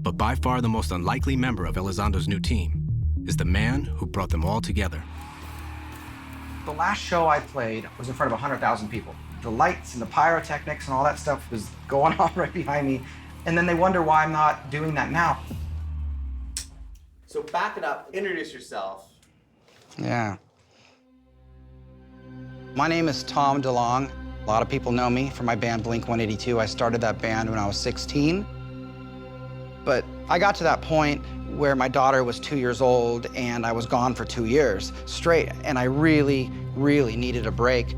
But by far the most unlikely member of Elizondo's new team is the man who brought them all together. The last show I played was in front of 100,000 people. The lights and the pyrotechnics and all that stuff was going on right behind me. And then they wonder why I'm not doing that now. So back it up, introduce yourself. Yeah. My name is Tom DeLonge. A lot of people know me from my band Blink-182. I started that band when I was 16. But I got to that point where my daughter was 2 years old and I was gone for 2 years straight, and I really, really needed a break.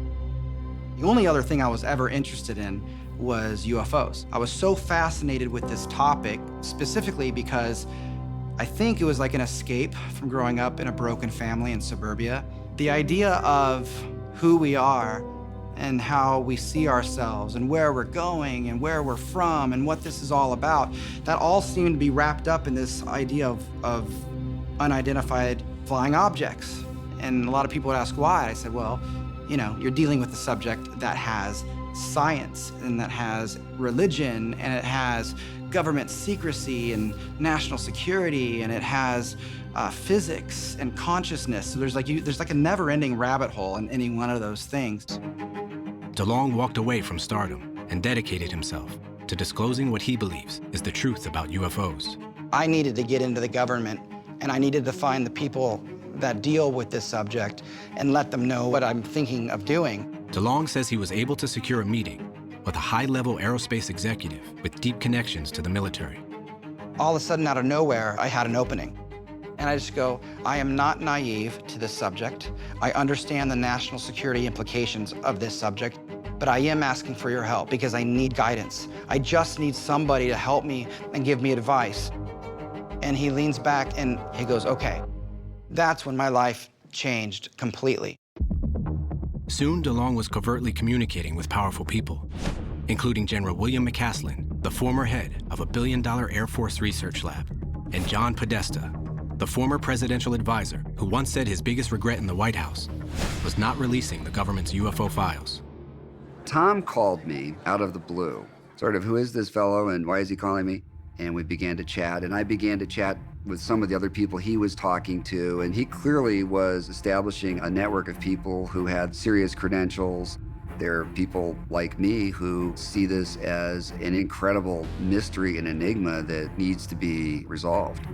The only other thing I was ever interested in was UFOs. I was so fascinated with this topic, specifically because I think it was like an escape from growing up in a broken family in suburbia. The idea of who we are and how we see ourselves and where we're going and where we're from and what this is all about, that all seemed to be wrapped up in this idea of unidentified flying objects. And a lot of people would ask why. I said, well, you know, you're dealing with a subject that has science and that has religion and it has government secrecy and national security and it has physics and consciousness. So there's like a never-ending rabbit hole in any one of those things. DeLonge walked away from stardom and dedicated himself to disclosing what he believes is the truth about UFOs. I needed to get into the government, and I needed to find the people that deal with this subject and let them know what I'm thinking of doing. DeLonge says he was able to secure a meeting with a high-level aerospace executive with deep connections to the military. All of a sudden, out of nowhere, I had an opening. And I just go, I am not naive to this subject. I understand the national security implications of this subject, but I am asking for your help because I need guidance. I just need somebody to help me and give me advice. And he leans back and he goes, okay. That's when my life changed completely. Soon, DeLonge was covertly communicating with powerful people, including General William McCaslin, the former head of a billion-dollar Air Force research lab, and John Podesta, the former presidential advisor who once said his biggest regret in the White House was not releasing the government's UFO files. Tom called me out of the blue, sort of, who is this fellow and why is he calling me? And we began to chat, and I began to chat with some of the other people he was talking to, and he clearly was establishing a network of people who had serious credentials. There are people like me who see this as an incredible mystery and enigma that needs to be resolved.